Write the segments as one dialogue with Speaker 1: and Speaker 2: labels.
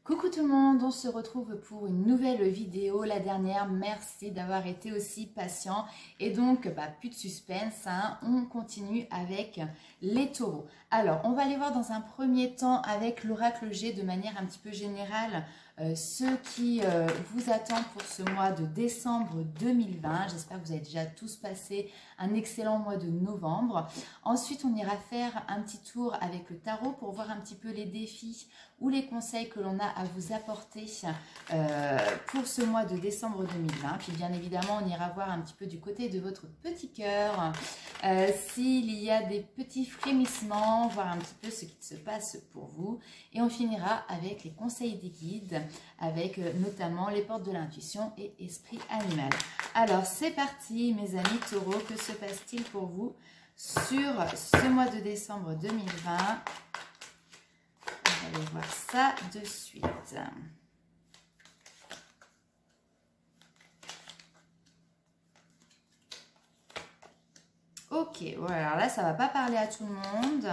Speaker 1: Coucou tout le monde, on se retrouve pour une nouvelle vidéo, la dernière, merci d'avoir été aussi patient et donc plus de suspense, hein, on continue avec les taureaux. Alors on va aller voir dans un premier temps avec l'oracle G de manière un petit peu générale ce qui vous attend pour ce mois de décembre 2020. J'espère que vous avez déjà tous passé un excellent mois de novembre. Ensuite, on ira faire un petit tour avec le tarot pour voir un petit peu les défis ou les conseils que l'on a à vous apporter pour ce mois de décembre 2020. Puis bien évidemment, on ira voir un petit peu du côté de votre petit cœur s'il y a des petits frémissements, voir un petit peu ce qui se passe pour vous. Et on finira avec les conseils des guides, avec notamment les portes de l'intuition et esprit animal. Alors c'est parti mes amis taureaux, que se passe-t-il pour vous sur ce mois de décembre 2020? On va aller voir ça de suite. Ok, voilà, alors là ça va pas parler à tout le monde.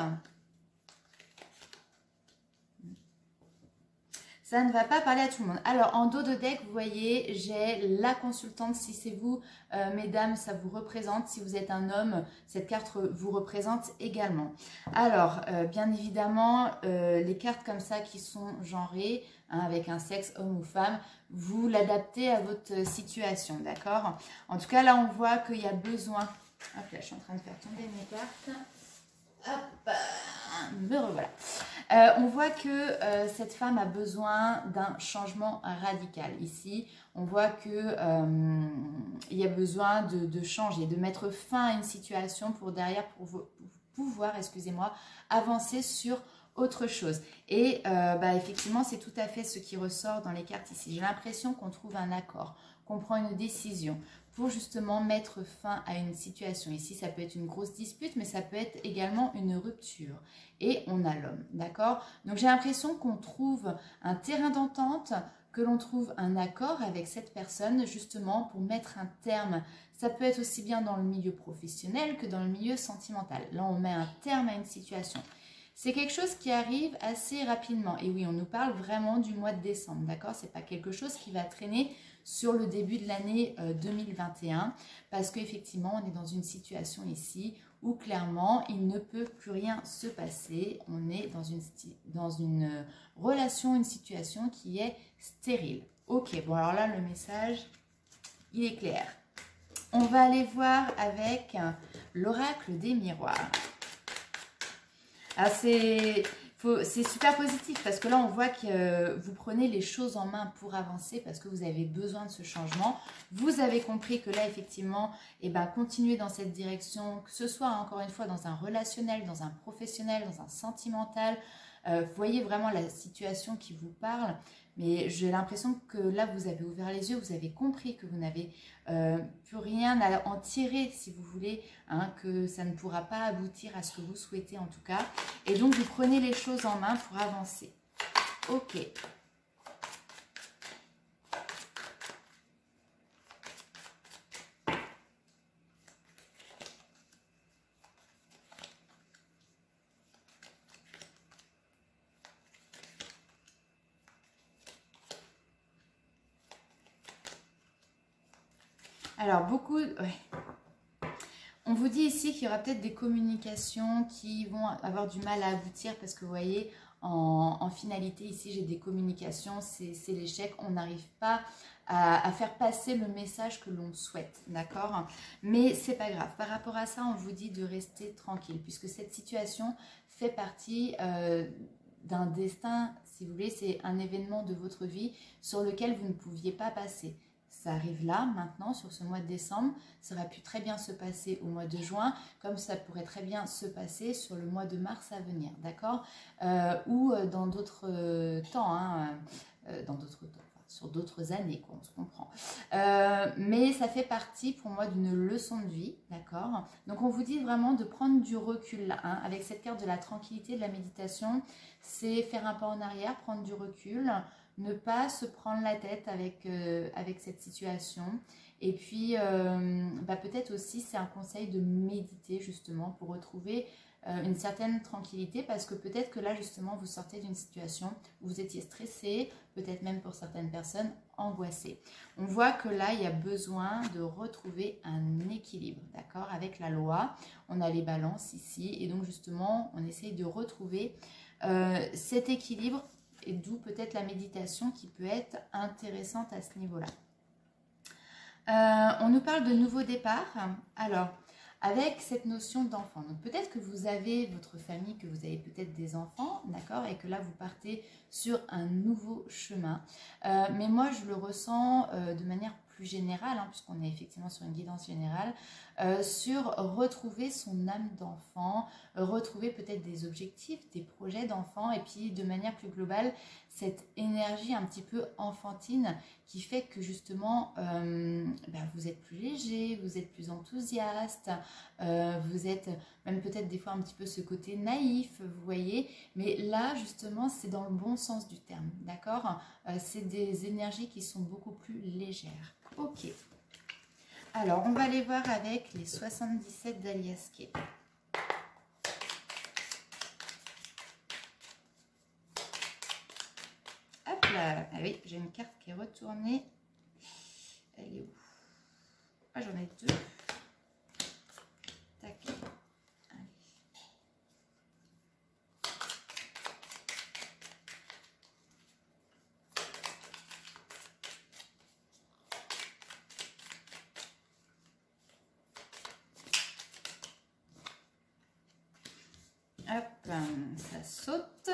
Speaker 1: Ça ne va pas parler à tout le monde. Alors, en dos de deck, vous voyez, j'ai la consultante. Si c'est vous, mesdames, ça vous représente. Si vous êtes un homme, cette carte vous représente également. Alors, bien évidemment, les cartes comme ça qui sont genrées, hein, avec un sexe, homme ou femme, vous l'adaptez à votre situation, d'accord? En tout cas, là, on voit qu'il y a besoin... Hop là, je suis en train de faire tomber mes cartes. Hop, me revoilà. On voit que cette femme a besoin d'un changement radical. Ici, on voit que il y a besoin de changer, de mettre fin à une situation pour derrière pour pouvoir, excusez-moi, avancer sur autre chose. Et effectivement, c'est tout à fait ce qui ressort dans les cartes ici. J'ai l'impression qu'on trouve un accord, qu'on prend une décision pour justement mettre fin à une situation. Ici, ça peut être une grosse dispute, mais ça peut être également une rupture. Et on a l'homme, d'accord? Donc, j'ai l'impression qu'on trouve un terrain d'entente, que l'on trouve un accord avec cette personne, justement, pour mettre un terme. Ça peut être aussi bien dans le milieu professionnel que dans le milieu sentimental. Là, on met un terme à une situation. C'est quelque chose qui arrive assez rapidement. Et oui, on nous parle vraiment du mois de décembre, d'accord? C'est pas quelque chose qui va traîner sur le début de l'année 2021, parce qu'effectivement, on est dans une situation ici où clairement, il ne peut plus rien se passer. On est dans une relation, une situation qui est stérile. Ok, bon alors là, le message, il est clair. On va aller voir avec l'oracle des miroirs. Alors c'est super positif parce que là on voit que vous prenez les choses en main pour avancer parce que vous avez besoin de ce changement. Vous avez compris que là effectivement, continuez dans cette direction, que ce soit encore une fois dans un relationnel, dans un professionnel, dans un sentimental. Vous voyez vraiment la situation qui vous parle, mais j'ai l'impression que là vous avez ouvert les yeux, vous avez compris que vous n'avez plus rien à en tirer si vous voulez, hein, que ça ne pourra pas aboutir à ce que vous souhaitez en tout cas, et donc vous prenez les choses en main pour avancer. Ok. Alors, on vous dit ici qu'il y aura peut-être des communications qui vont avoir du mal à aboutir parce que vous voyez, en finalité, ici, j'ai des communications, c'est l'échec. On n'arrive pas à faire passer le message que l'on souhaite, d'accord? Mais c'est pas grave. Par rapport à ça, on vous dit de rester tranquille puisque cette situation fait partie d'un destin, si vous voulez, c'est un événement de votre vie sur lequel vous ne pouviez pas passer. Ça arrive là, maintenant, sur ce mois de décembre. Ça aurait pu très bien se passer au mois de juin, comme ça pourrait très bien se passer sur le mois de mars à venir, d'accord? Ou dans d'autres temps, hein, sur d'autres années, quoi, on se comprend. Mais ça fait partie, pour moi, d'une leçon de vie, d'accord? Donc, on vous dit vraiment de prendre du recul, là, hein, avec cette carte de la tranquillité, de la méditation. C'est faire un pas en arrière, prendre du recul, ne pas se prendre la tête avec cette situation. Et puis, peut-être aussi, c'est un conseil de méditer justement pour retrouver une certaine tranquillité parce que peut-être que là justement vous sortez d'une situation où vous étiez stressé, peut-être même pour certaines personnes angoissées. On voit que là il y a besoin de retrouver un équilibre, d'accord, avec la loi. On a les balances ici et donc justement on essaye de retrouver cet équilibre et d'où peut-être la méditation qui peut être intéressante à ce niveau-là. On nous parle de nouveau départ. Alors, avec cette notion d'enfant, donc peut-être que vous avez votre famille, que vous avez peut-être des enfants, d'accord, et que là vous partez sur un nouveau chemin. Mais moi je le ressens de manière plus générale, hein, puisqu'on est effectivement sur une guidance générale, sur retrouver son âme d'enfant, retrouver peut-être des objectifs, des projets d'enfant, et puis de manière plus globale, cette énergie un petit peu enfantine qui fait que justement vous êtes plus léger, vous êtes plus enthousiaste, vous êtes même peut-être des fois un petit peu ce côté naïf, vous voyez, mais là justement c'est dans le bon sens du terme, d'accord, c'est des énergies qui sont beaucoup plus légères. Ok, alors on va aller voir avec les 77 d'Alias Kay. Hop là, ah oui, j'ai une carte qui est retournée. Elle est où? Ah, j'en ai deux. Tac. Allez. Hop, ça saute.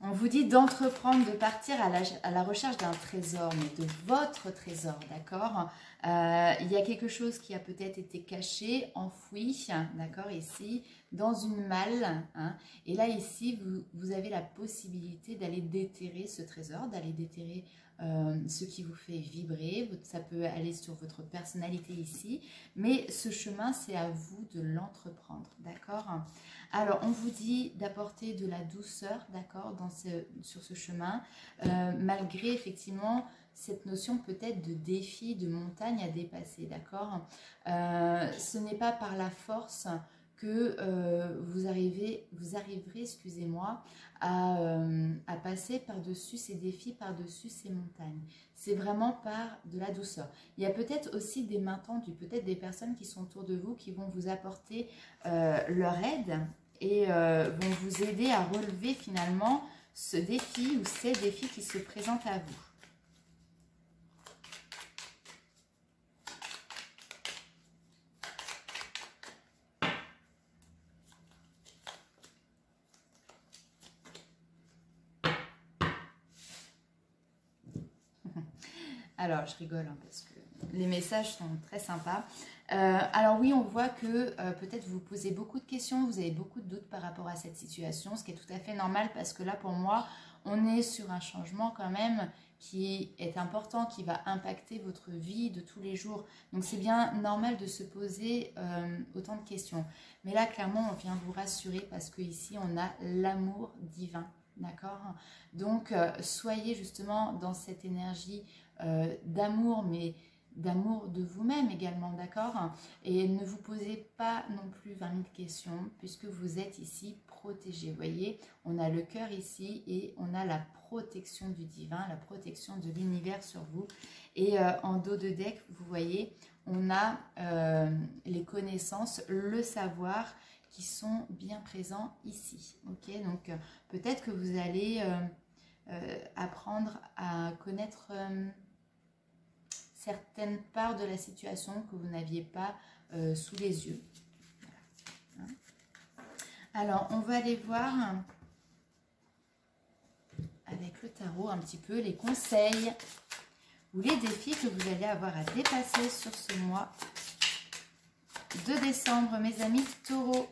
Speaker 1: On vous dit d'entreprendre, de partir à la recherche d'un trésor, mais de votre trésor, d'accord. Il y a quelque chose qui a peut-être été caché, enfoui, d'accord, ici, dans une malle. Hein, et là, ici, vous avez la possibilité d'aller déterrer ce trésor, d'aller déterrer ce qui vous fait vibrer. Ça peut aller sur votre personnalité ici, mais ce chemin, c'est à vous de l'entreprendre, d'accord. Alors, on vous dit d'apporter de la douceur, d'accord, sur ce chemin, malgré effectivement cette notion peut-être de défi, de montagne à dépasser, d'accord. Ce n'est pas par la force que vous arriverez, excusez-moi, à passer par-dessus ces défis, par-dessus ces montagnes. C'est vraiment par de la douceur. Il y a peut-être aussi des mains tendues, peut-être des personnes qui sont autour de vous qui vont vous apporter leur aide et vont vous aider à relever finalement ce défi ou ces défis qui se présentent à vous. Alors, je rigole hein, parce que les messages sont très sympas. Alors oui, on voit que peut-être vous posez beaucoup de questions, vous avez beaucoup de doutes par rapport à cette situation, ce qui est tout à fait normal parce que là, pour moi, on est sur un changement quand même qui est important, qui va impacter votre vie de tous les jours. Donc, c'est bien normal de se poser autant de questions. Mais là, clairement, on vient vous rassurer parce qu'ici, on a l'amour divin. D'accord? Donc, soyez justement dans cette énergie d'amour, mais d'amour de vous-même également, d'accord? Et ne vous posez pas non plus 20 000 questions, puisque vous êtes ici protégé. Vous voyez, on a le cœur ici et on a la protection du divin, la protection de l'univers sur vous. Et en dos de deck, vous voyez, on a les connaissances, le savoir qui sont bien présents ici. Ok, donc peut-être que vous allez apprendre à connaître certaines parts de la situation que vous n'aviez pas sous les yeux. Voilà. Alors, on va aller voir avec le tarot un petit peu les conseils ou les défis que vous allez avoir à dépasser sur ce mois de décembre, mes amis taureaux.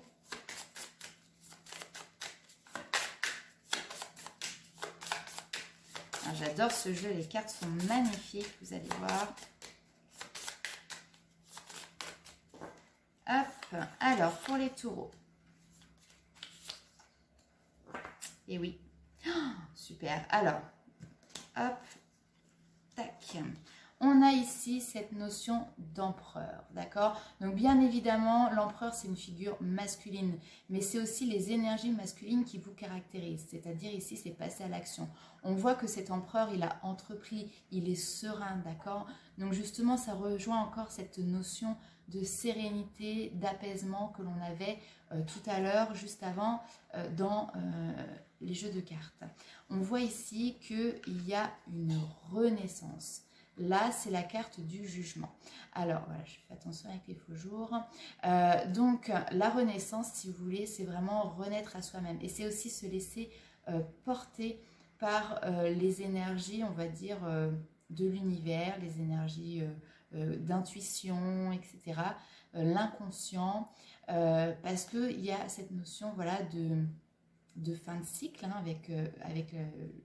Speaker 1: J'adore ce jeu, les cartes sont magnifiques, vous allez voir. Hop, alors pour les taureaux. Et oui, oh, super. Alors, hop, tac. On a ici cette notion d'empereur, d'accord? Donc bien évidemment, l'empereur c'est une figure masculine, mais c'est aussi les énergies masculines qui vous caractérisent, c'est-à-dire ici c'est passer à l'action. On voit que cet empereur, il a entrepris, il est serein, d'accord? Donc justement, ça rejoint encore cette notion de sérénité, d'apaisement que l'on avait tout à l'heure, juste avant, dans les jeux de cartes. On voit ici qu'il y a une renaissance. Là, c'est la carte du jugement. Alors, voilà, je fais attention avec les faux jours. Donc, la renaissance, si vous voulez, c'est vraiment renaître à soi-même. Et c'est aussi se laisser porter par les énergies, on va dire, de l'univers, les énergies d'intuition, etc., l'inconscient, parce qu'il y a cette notion, voilà, de fin de cycle hein, avec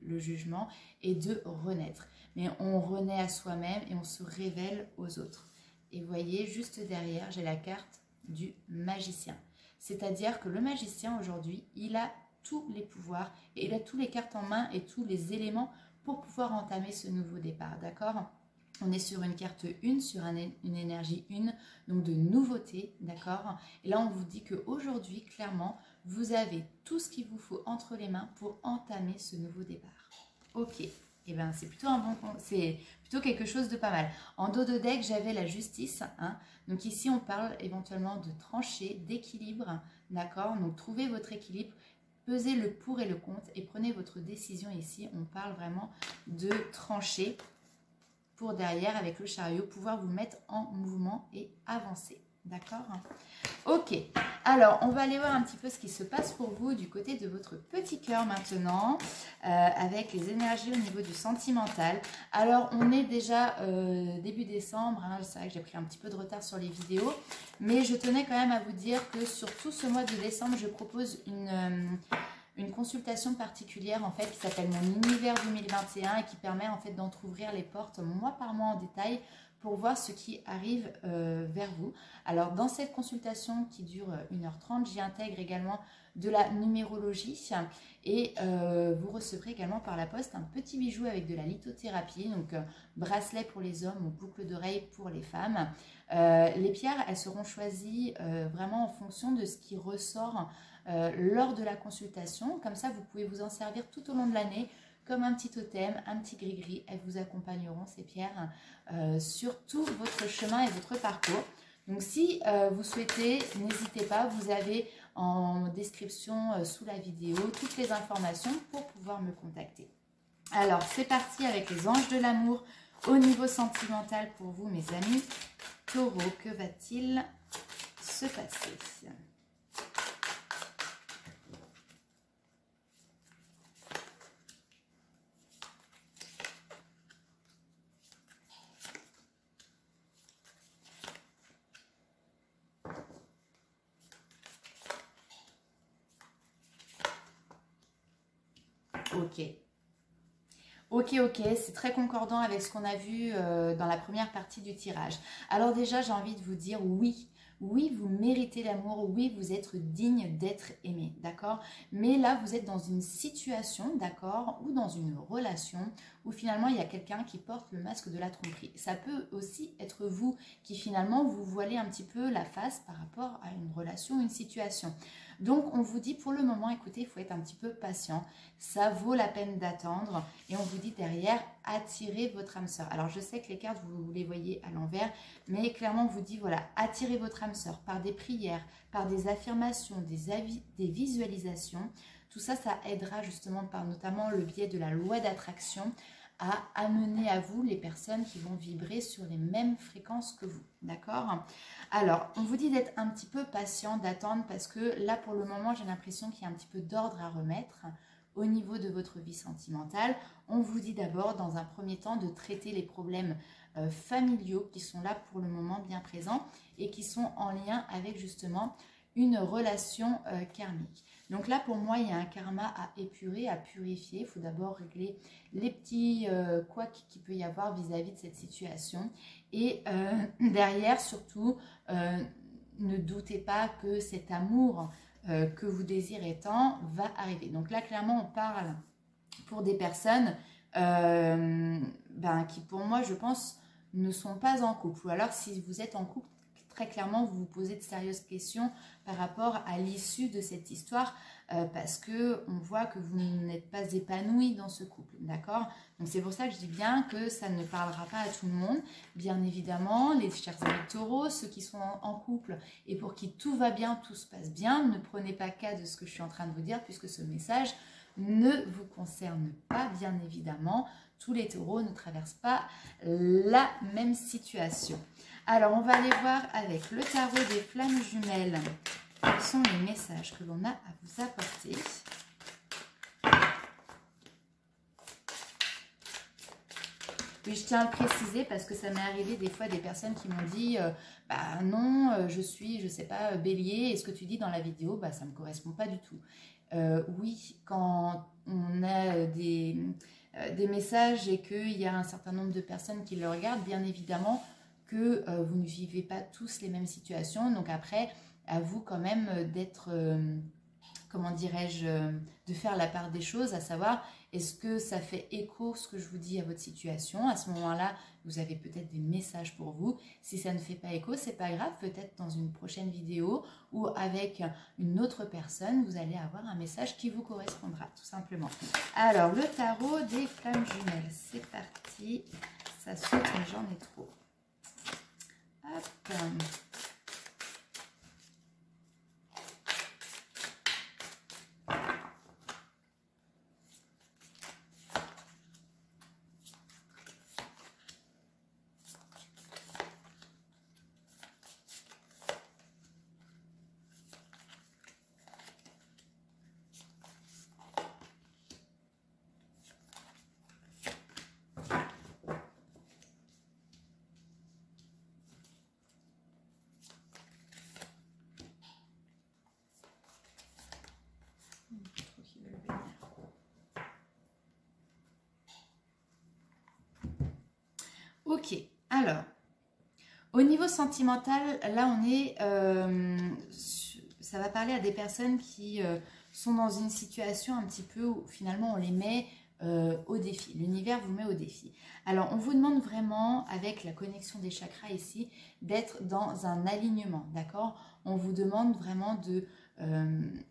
Speaker 1: le jugement et de renaître. Mais on renaît à soi-même et on se révèle aux autres. Et vous voyez, juste derrière, j'ai la carte du magicien. C'est-à-dire que le magicien, aujourd'hui, il a tous les pouvoirs et il a tous les cartes en main et tous les éléments pour pouvoir entamer ce nouveau départ, d'accord? On est sur une carte 1, sur une énergie 1, donc de nouveauté, d'accord? Et là, on vous dit qu'aujourd'hui, clairement, vous avez tout ce qu'il vous faut entre les mains pour entamer ce nouveau départ. Ok, et eh bien c'est plutôt c'est plutôt quelque chose de pas mal. En dos de deck, j'avais la justice, hein? Donc ici, on parle éventuellement de trancher, d'équilibre, d'accord? Donc trouvez votre équilibre, pesez le pour et le contre et prenez votre décision ici. On parle vraiment de trancher pour derrière, avec le chariot, pouvoir vous mettre en mouvement et avancer. D'accord? Ok, alors on va aller voir un petit peu ce qui se passe pour vous du côté de votre petit cœur maintenant, avec les énergies au niveau du sentimental. Alors on est déjà début décembre, hein, c'est vrai que j'ai pris un petit peu de retard sur les vidéos, mais je tenais quand même à vous dire que sur tout ce mois de décembre, je propose une consultation particulière en fait qui s'appelle Mon Univers 2021 et qui permet en fait d'entrouvrir les portes mois par mois en détail pour voir ce qui arrive vers vous. Alors dans cette consultation qui dure 1h30, j'y intègre également de la numérologie et vous recevrez également par la poste un petit bijou avec de la lithothérapie, donc bracelet pour les hommes ou boucle d'oreille pour les femmes. Les pierres, elles seront choisies vraiment en fonction de ce qui ressort lors de la consultation. Comme ça, vous pouvez vous en servir tout au long de l'année comme un petit totem, un petit gris-gris. Elles vous accompagneront, ces pierres, sur tout votre chemin et votre parcours. Donc, si vous souhaitez, n'hésitez pas, vous avez en description sous la vidéo toutes les informations pour pouvoir me contacter. Alors, c'est parti avec les anges de l'amour au niveau sentimental pour vous, mes amis. Taureau, que va-t-il se passer ? Ok, c'est très concordant avec ce qu'on a vu dans la première partie du tirage. Alors déjà, j'ai envie de vous dire oui. Oui, vous méritez l'amour, oui, vous êtes digne d'être aimé, d'accord? Mais là, vous êtes dans une situation, d'accord, ou dans une relation où finalement, il y a quelqu'un qui porte le masque de la tromperie. Ça peut aussi être vous qui finalement, vous voilez un petit peu la face par rapport à une relation, une situation. Donc, on vous dit pour le moment, écoutez, il faut être un petit peu patient. Ça vaut la peine d'attendre. Et on vous dit derrière, attirez votre âme sœur. Alors, je sais que les cartes, vous les voyez à l'envers. Mais clairement, on vous dit, voilà, attirez votre âme sœur par des prières, par des affirmations, des visualisations. Tout ça, ça aidera justement par notamment le biais de la loi d'attraction à amener à vous les personnes qui vont vibrer sur les mêmes fréquences que vous, d'accord? Alors, on vous dit d'être un petit peu patient, d'attendre, parce que là, pour le moment, j'ai l'impression qu'il y a un petit peu d'ordre à remettre au niveau de votre vie sentimentale. On vous dit d'abord, dans un premier temps, de traiter les problèmes familiaux qui sont là pour le moment bien présents et qui sont en lien avec justement une relation karmique. Donc là, pour moi, il y a un karma à épurer, à purifier. Il faut d'abord régler les petits couacs qu'il peut y avoir vis-à-vis de cette situation. Et derrière, surtout, ne doutez pas que cet amour que vous désirez tant va arriver. Donc là, clairement, on parle pour des personnes qui, pour moi, je pense, ne sont pas en couple. Ou alors si vous êtes en couple, très clairement, vous vous posez de sérieuses questions par rapport à l'issue de cette histoire parce que on voit que vous n'êtes pas épanoui dans ce couple, d'accord? Donc c'est pour ça que je dis bien que ça ne parlera pas à tout le monde. Bien évidemment, les chers amis taureaux, ceux qui sont en couple et pour qui tout va bien, tout se passe bien, ne prenez pas cas de ce que je suis en train de vous dire puisque ce message ne vous concerne pas, bien évidemment. Tous les taureaux ne traversent pas la même situation. Alors, on va aller voir avec le tarot des flammes jumelles. Quels sont les messages que l'on a à vous apporter? Oui, je tiens à le préciser parce que ça m'est arrivé des fois des personnes qui m'ont dit bah non, je suis, je sais pas, bélier, et ce que tu dis dans la vidéo, bah ça ne me correspond pas du tout. Oui, quand on a des messages et qu'il y a un certain nombre de personnes qui le regardent, bien évidemment que vous ne vivez pas tous les mêmes situations. Donc après, à vous quand même d'être, comment dirais-je, de faire la part des choses, à savoir, est-ce que ça fait écho ce que je vous dis à votre situation? À ce moment-là, vous avez peut-être des messages pour vous. Si ça ne fait pas écho, c'est pas grave, peut-être dans une prochaine vidéo ou avec une autre personne, vous allez avoir un message qui vous correspondra, tout simplement. Alors, le tarot des flammes jumelles, c'est parti. Ça saute, mais j'en ai trop. Hop. Ok, alors, au niveau sentimental, là on est, ça va parler à des personnes qui sont dans une situation un petit peu où finalement on les met au défi. L'univers vous met au défi. Alors on vous demande vraiment, avec la connexion des chakras ici, d'être dans un alignement, d'accord? On vous demande vraiment de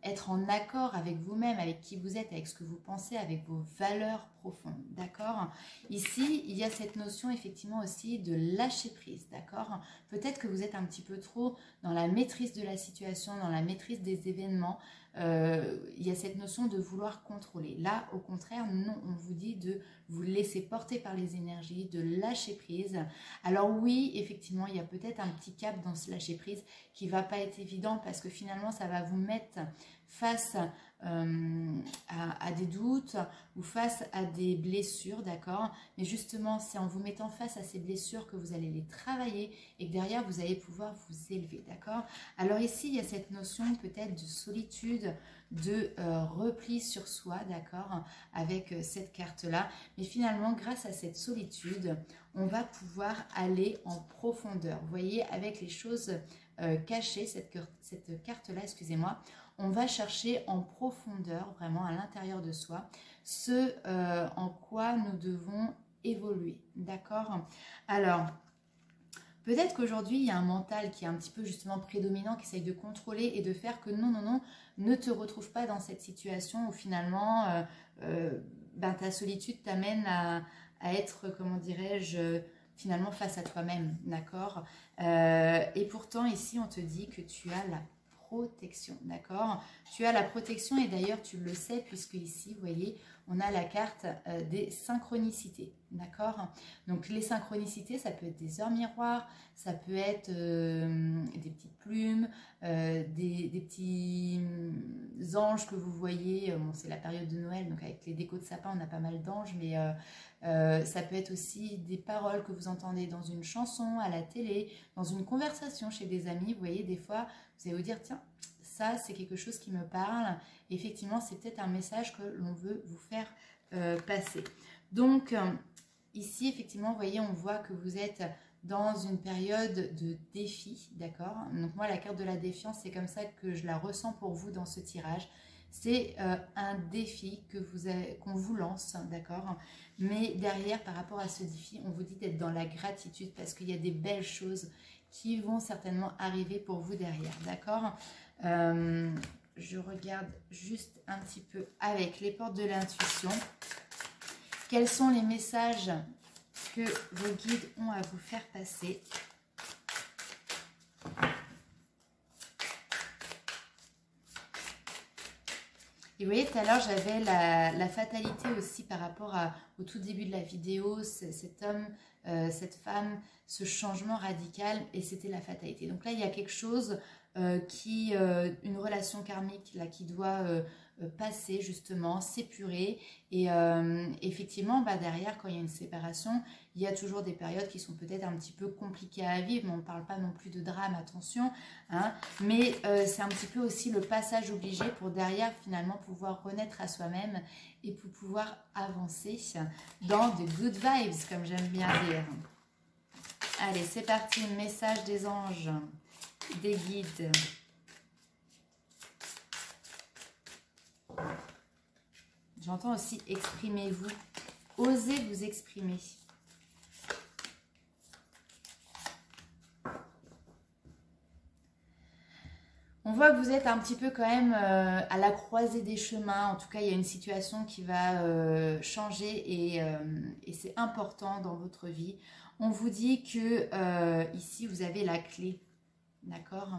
Speaker 1: être en accord avec vous-même, avec qui vous êtes, avec ce que vous pensez, avec vos valeurs profondes, d'accord? Ici, il y a cette notion effectivement aussi de lâcher prise, d'accord? Peut-être que vous êtes un petit peu trop dans la maîtrise de la situation, dans la maîtrise des événements. Il y a cette notion de vouloir contrôler. Là, au contraire, non, on vous dit de vous laisser porter par les énergies, de lâcher prise. Alors oui, effectivement, il y a peut-être un petit cap dans ce lâcher prise qui va pas être évident parce que finalement, ça va vous mettre face à des doutes ou face à des blessures, d'accord? Mais justement, c'est en vous mettant face à ces blessures que vous allez les travailler et que derrière, vous allez pouvoir vous élever, d'accord? Alors ici, il y a cette notion peut-être de solitude, de repli sur soi, d'accord? Avec cette carte-là. Mais finalement, grâce à cette solitude, on va pouvoir aller en profondeur. Vous voyez, avec les choses cachées, cette carte-là, excusez-moi, on va chercher en profondeur, vraiment à l'intérieur de soi, ce en quoi nous devons évoluer, d'accord? Alors, peut-être qu'aujourd'hui, il y a un mental qui est un petit peu justement prédominant, qui essaye de contrôler et de faire que non, non, non, ne te retrouve pas dans cette situation où finalement, ta solitude t'amène à être, comment dirais-je, finalement face à toi-même, d'accord? Et pourtant, ici, on te dit que tu as la protection, d'accord? Tu as la protection et d'ailleurs, tu le sais puisque ici, vous voyez, on a la carte des synchronicités, d'accord? Donc, les synchronicités, ça peut être des heures miroirs, ça peut être des petites plumes, des petits anges que vous voyez. Bon, c'est la période de Noël, donc avec les décos de sapin, on a pas mal d'anges, mais ça peut être aussi des paroles que vous entendez dans une chanson, à la télé, dans une conversation chez des amis. Vous voyez, des fois, vous allez vous dire, tiens, ça, c'est quelque chose qui me parle. Effectivement, c'est peut-être un message que l'on veut vous faire passer. Donc, ici, effectivement, vous voyez, on voit que vous êtes dans une période de défi, d'accord? Donc, moi, la carte de la défiance, c'est comme ça que je la ressens pour vous dans ce tirage. C'est un défi qu'on vous lance, d'accord? Mais derrière, par rapport à ce défi, on vous dit d'être dans la gratitude parce qu'il y a des belles choses qui vont certainement arriver pour vous derrière, d'accord? Je regarde juste un petit peu avec les portes de l'intuition. Quels sont les messages que vos guides ont à vous faire passer? Et vous voyez, tout à l'heure, j'avais la fatalité aussi par rapport au tout début de la vidéo, cet homme, cette femme, ce changement radical, et c'était la fatalité. Donc là, il y a quelque chose une relation karmique là, qui doit passer justement, s'épurer. Et effectivement, derrière, quand il y a une séparation, il y a toujours des périodes qui sont peut-être un petit peu compliquées à vivre, mais on ne parle pas non plus de drame, attention. Hein, mais c'est un petit peu aussi le passage obligé pour derrière finalement pouvoir renaître à soi-même et pour pouvoir avancer dans de good vibes, comme j'aime bien dire. Allez, c'est parti, message des anges, des guides. J'entends aussi exprimez-vous, osez vous exprimer. On voit que vous êtes un petit peu quand même à la croisée des chemins. En tout cas, il y a une situation qui va changer et c'est important dans votre vie. On vous dit que ici, vous avez la clé. D'accord?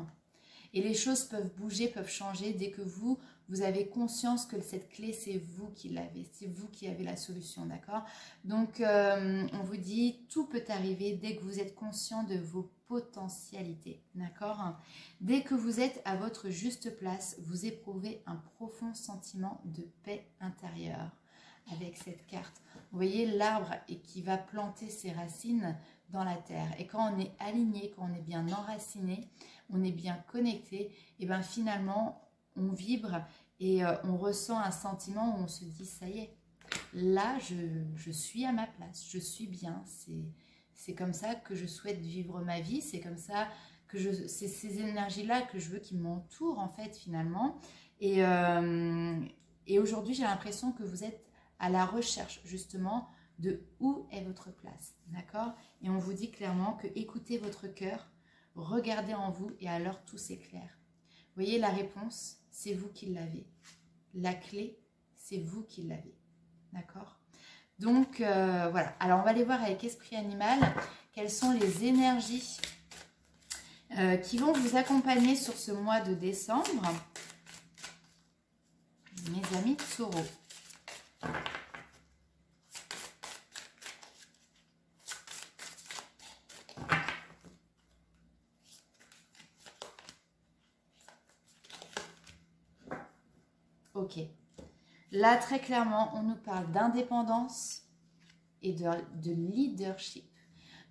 Speaker 1: Et les choses peuvent bouger, peuvent changer dès que vous avez conscience que cette clé, c'est vous qui l'avez. C'est vous qui avez la solution, d'accord? Donc, on vous dit, tout peut arriver dès que vous êtes conscient de vos potentialités, d'accord? Dès que vous êtes à votre juste place, vous éprouvez un profond sentiment de paix intérieure avec cette carte. Vous voyez l'arbre qui va planter ses racines dans la terre. Et quand on est aligné, quand on est bien enraciné, on est bien connecté, et bien finalement, on vibre et on ressent un sentiment où on se dit, ça y est, là, je suis à ma place, je suis bien, c'est comme ça que je souhaite vivre ma vie, c'est comme ça que c'est ces énergies-là que je veux qui m'entourent, en fait, finalement. Et aujourd'hui, j'ai l'impression que vous êtes à la recherche, justement, de où est votre place, d'accord? Et on vous dit clairement que écoutez votre cœur, regardez en vous et alors tout s'éclaire. Vous voyez, la réponse, c'est vous qui l'avez. La clé, c'est vous qui l'avez, d'accord? Donc, voilà. Alors, on va aller voir avec Esprit Animal quelles sont les énergies qui vont vous accompagner sur ce mois de décembre. Mes amis taureaux. Ok. Là, très clairement, on nous parle d'indépendance et de leadership.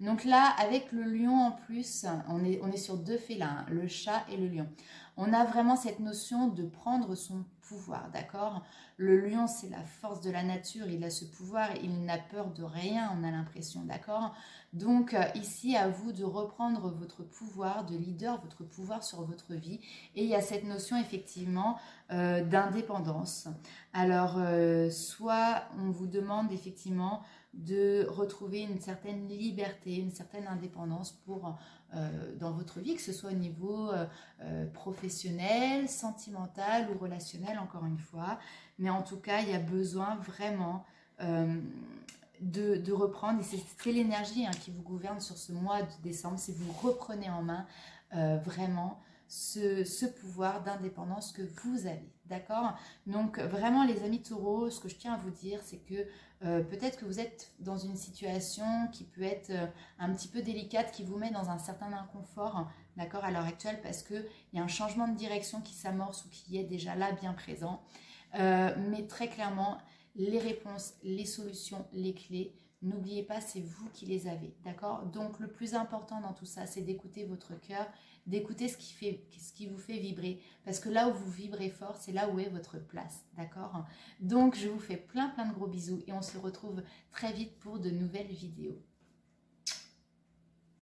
Speaker 1: Donc là, avec le lion en plus, on est sur deux félins, le chat et le lion. On a vraiment cette notion de prendre son pouvoir, d'accord? Le lion, c'est la force de la nature, il a ce pouvoir, il n'a peur de rien, on a l'impression, d'accord? Donc ici, à vous de reprendre votre pouvoir de leader, votre pouvoir sur votre vie. Et il y a cette notion effectivement d'indépendance. Alors, soit on vous demande effectivement de retrouver une certaine liberté, une certaine indépendance pour dans votre vie, que ce soit au niveau professionnel, sentimental ou relationnel, encore une fois. Mais en tout cas, il y a besoin vraiment de reprendre, et c'est l'énergie qui vous gouverne sur ce mois de décembre, c'est vous reprenez en main vraiment ce pouvoir d'indépendance que vous avez, d'accord? Donc vraiment les amis taureaux, ce que je tiens à vous dire, c'est que peut-être que vous êtes dans une situation qui peut être un petit peu délicate, qui vous met dans un certain inconfort, d'accord, à l'heure actuelle, parce qu'il y a un changement de direction qui s'amorce ou qui est déjà là, bien présent. Mais très clairement, les réponses, les solutions, les clés, n'oubliez pas, c'est vous qui les avez, d'accord? Donc le plus important dans tout ça, c'est d'écouter votre cœur, d'écouter ce qui vous fait vibrer, parce que là où vous vibrez fort, c'est là où est votre place, d'accord? Donc je vous fais plein de gros bisous et on se retrouve très vite pour de nouvelles vidéos.